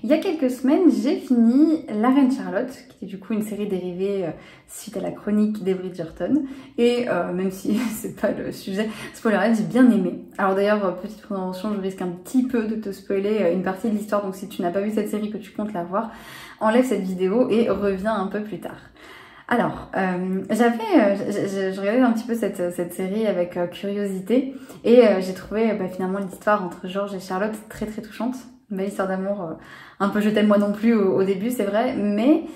Il y a quelques semaines, j'ai fini La Reine Charlotte, qui est du coup une série dérivée suite à la chronique des Bridgerton. Et même si c'est pas le sujet, spoiler alert, j'ai bien aimé. Alors d'ailleurs, petite prévention, je risque un petit peu de te spoiler une partie de l'histoire, donc si tu n'as pas vu cette série, que tu comptes la voir, enlève cette vidéo et reviens un peu plus tard. Alors, je regardais un petit peu cette série avec curiosité et j'ai trouvé finalement l'histoire entre George et Charlotte très très touchante. Une belle histoire d'amour, un peu je t'aime moi non plus au début c'est vrai, mais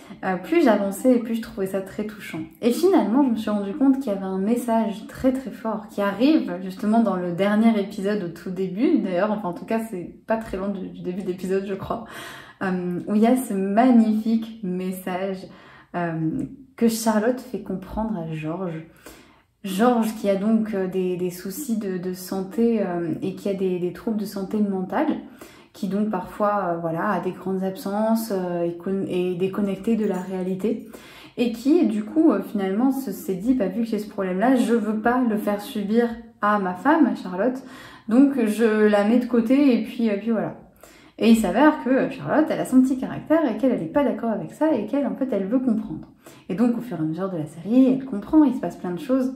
plus j'avançais et plus je trouvais ça très touchant. Et finalement je me suis rendu compte qu'il y avait un message très très fort qui arrive justement dans le dernier épisode au tout début, d'ailleurs, enfin en tout cas c'est pas très loin du début de l'épisode je crois, où il y a ce magnifique message que Charlotte fait comprendre à George. George qui a donc des soucis de santé et qui a des troubles de santé mentale, qui donc parfois voilà, a des grandes absences et déconnecté de la réalité. Et qui du coup finalement s'est dit, vu que j'ai ce problème-là, je veux pas le faire subir à ma femme, à Charlotte, donc je la mets de côté et puis voilà. Et il s'avère que Charlotte, elle a son petit caractère et qu'elle n'est pas d'accord avec ça et qu'elle, en fait, elle veut comprendre. Et donc, au fur et à mesure de la série, elle comprend, il se passe plein de choses.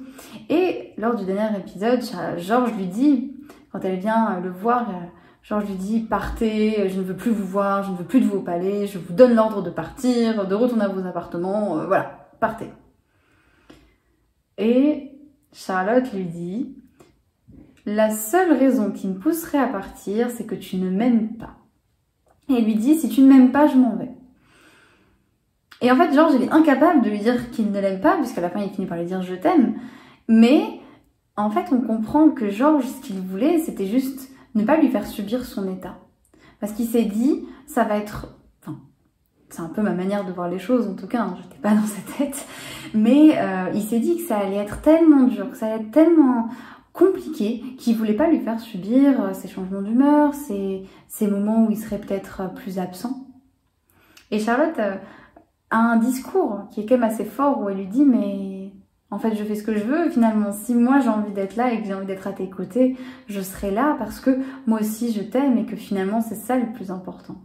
Et lors du dernier épisode, George lui dit, quand elle vient le voir, George lui dit « Partez, je ne veux plus vous voir, je ne veux plus de vous au palais, je vous donne l'ordre de partir, de retourner à vos appartements, voilà, partez. » Et Charlotte lui dit « La seule raison qui me pousserait à partir, c'est que tu ne m'aimes pas. » Et il lui dit, si tu ne m'aimes pas, je m'en vais. Et en fait, George, il est incapable de lui dire qu'il ne l'aime pas, puisqu'à la fin, il finit par lui dire, je t'aime. Mais, en fait, on comprend que George, ce qu'il voulait, c'était juste ne pas lui faire subir son état. Parce qu'il s'est dit, ça va être... Enfin, c'est un peu ma manière de voir les choses, en tout cas, hein, je n'étais pas dans sa tête. Mais il s'est dit que ça allait être tellement dur, que ça allait être tellement... compliqué, qu'il voulait pas lui faire subir ses changements d'humeur, ces moments où il serait peut-être plus absent. Et Charlotte a un discours qui est quand même assez fort où elle lui dit mais en fait je fais ce que je veux, finalement si moi j'ai envie d'être là et que j'ai envie d'être à tes côtés, je serai là parce que moi aussi je t'aime et que finalement c'est ça le plus important.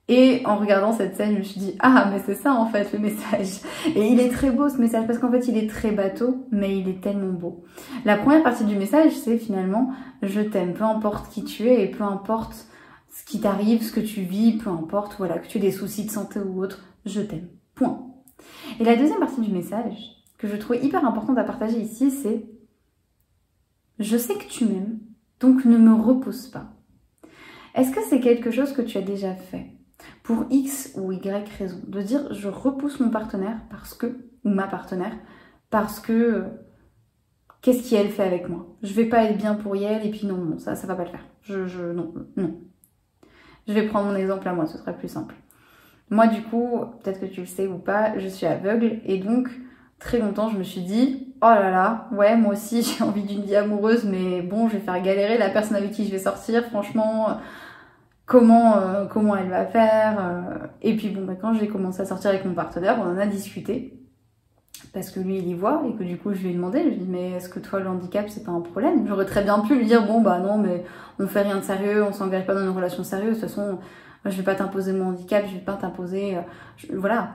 Et en regardant cette scène, je me suis dit « Ah, mais c'est ça en fait le message !» Et il est très beau ce message parce qu'en fait il est très bateau, mais il est tellement beau. La première partie du message, c'est finalement « Je t'aime, peu importe qui tu es et peu importe ce qui t'arrive, ce que tu vis, peu importe, voilà, que tu aies des soucis de santé ou autre, je t'aime. Point. » Et la deuxième partie du message, que je trouvais hyper importante à partager ici, c'est « Je sais que tu m'aimes, donc ne me repousse pas. » Est-ce que c'est quelque chose que tu as déjà fait ? Pour X ou Y raison, de dire je repousse mon partenaire parce que, ou ma partenaire, parce que qu'est-ce qu'elle fait avec moi? Je vais pas être bien pour elle et puis non, ça va pas le faire. Non. Je vais prendre mon exemple à moi, ce serait plus simple. Moi du coup, peut-être que tu le sais ou pas, je suis aveugle et donc très longtemps je me suis dit oh là là, ouais moi aussi j'ai envie d'une vie amoureuse mais bon je vais faire galérer la personne avec qui je vais sortir, franchement... Comment elle va faire et puis bon quand j'ai commencé à sortir avec mon partenaire, on en a discuté parce que lui il y voit et que du coup je lui ai demandé, je lui ai dit mais est-ce que toi le handicap c'est pas un problème? J'aurais très bien pu lui dire bon bah non mais on fait rien de sérieux, on s'engage pas dans une relation sérieuse, de toute façon je vais pas t'imposer mon handicap, je vais pas t'imposer voilà.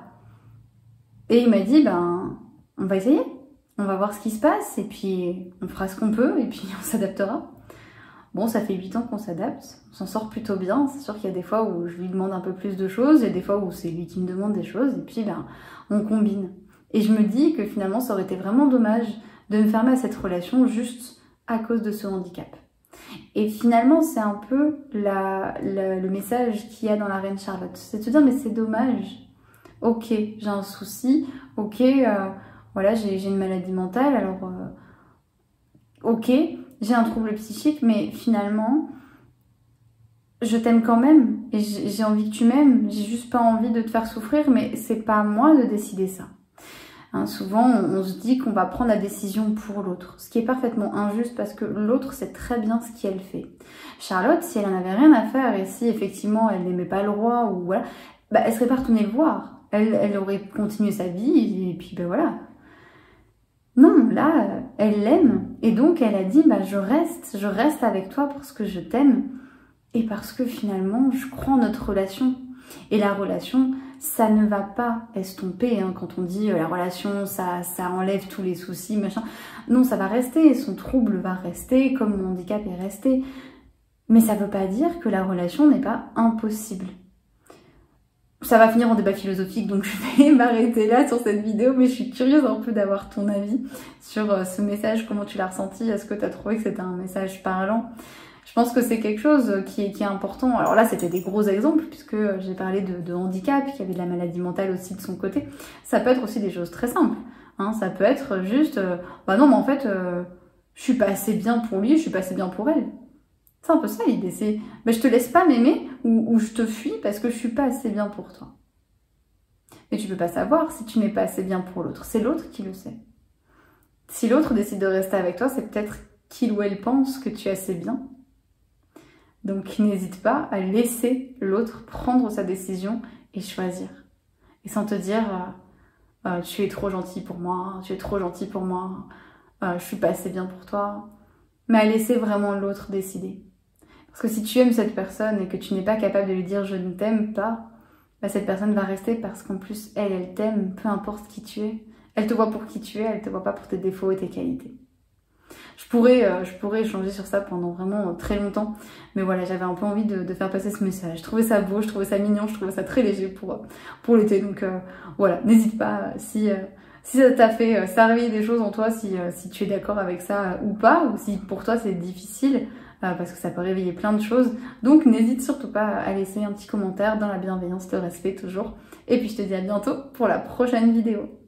Et il m'a dit ben on va essayer, on va voir ce qui se passe et puis on fera ce qu'on peut et puis on s'adaptera. Bon, ça fait 8 ans qu'on s'adapte, on s'en sort plutôt bien. C'est sûr qu'il y a des fois où je lui demande un peu plus de choses et des fois où c'est lui qui me demande des choses et puis on combine. Et je me dis que finalement ça aurait été vraiment dommage de me fermer à cette relation juste à cause de ce handicap. Et finalement c'est un peu le message qu'il y a dans La Reine Charlotte. C'est de se dire mais c'est dommage, ok j'ai un souci, ok voilà j'ai une maladie mentale alors ok j'ai un trouble psychique, mais finalement, je t'aime quand même. Et j'ai envie que tu m'aimes. J'ai juste pas envie de te faire souffrir, mais c'est pas à moi de décider ça. Hein, souvent, on se dit qu'on va prendre la décision pour l'autre. Ce qui est parfaitement injuste parce que l'autre sait très bien ce qu'elle fait. Charlotte, si elle en avait rien à faire et si effectivement elle n'aimait pas le roi ou voilà, elle serait pas retournée le voir. Elle aurait continué sa vie et puis voilà. Non, là, elle l'aime et donc elle a dit je reste avec toi parce que je t'aime et parce que finalement je crois en notre relation. Et la relation, ça ne va pas estomper, hein, quand on dit la relation, ça enlève tous les soucis, machin. Non, ça va rester, son trouble va rester, comme mon handicap est resté. Mais ça veut pas dire que la relation n'est pas impossible. Ça va finir en débat philosophique, donc je vais m'arrêter là sur cette vidéo, mais je suis curieuse un peu d'avoir ton avis sur ce message, comment tu l'as ressenti, est-ce que tu as trouvé que c'était un message parlant? Je pense que c'est quelque chose qui est important. Alors là, c'était des gros exemples, puisque j'ai parlé de handicap, qu'il y avait de la maladie mentale aussi de son côté. Ça peut être aussi des choses très simples, hein. Ça peut être juste, bah non, mais en fait, je suis pas assez bien pour lui, je suis pas assez bien pour elle. C'est un peu ça l'idée, c'est bah, je te laisse pas m'aimer ou je te fuis parce que je suis pas assez bien pour toi. Mais tu peux pas savoir si tu n'es pas assez bien pour l'autre. C'est l'autre qui le sait. Si l'autre décide de rester avec toi, c'est peut-être qu'il ou elle pense que tu es assez bien. Donc n'hésite pas à laisser l'autre prendre sa décision et choisir. Et sans te dire tu es trop gentil pour moi, tu es trop gentil pour moi, je suis pas assez bien pour toi. Mais à laisser vraiment l'autre décider. Parce que si tu aimes cette personne et que tu n'es pas capable de lui dire je ne t'aime pas, bah cette personne va rester parce qu'en plus elle t'aime, peu importe qui tu es. Elle te voit pour qui tu es, elle te voit pas pour tes défauts et tes qualités. Je pourrais échanger sur ça pendant vraiment très longtemps, mais voilà, j'avais un peu envie de faire passer ce message. Je trouvais ça beau, je trouvais ça mignon, je trouvais ça très léger pour l'été, donc voilà, n'hésite pas si ça t'a fait ça réveille des choses en toi, si tu es d'accord avec ça ou pas, ou si pour toi c'est difficile, parce que ça peut réveiller plein de choses. Donc n'hésite surtout pas à laisser un petit commentaire dans la bienveillance, le respect toujours. Et puis je te dis à bientôt pour la prochaine vidéo.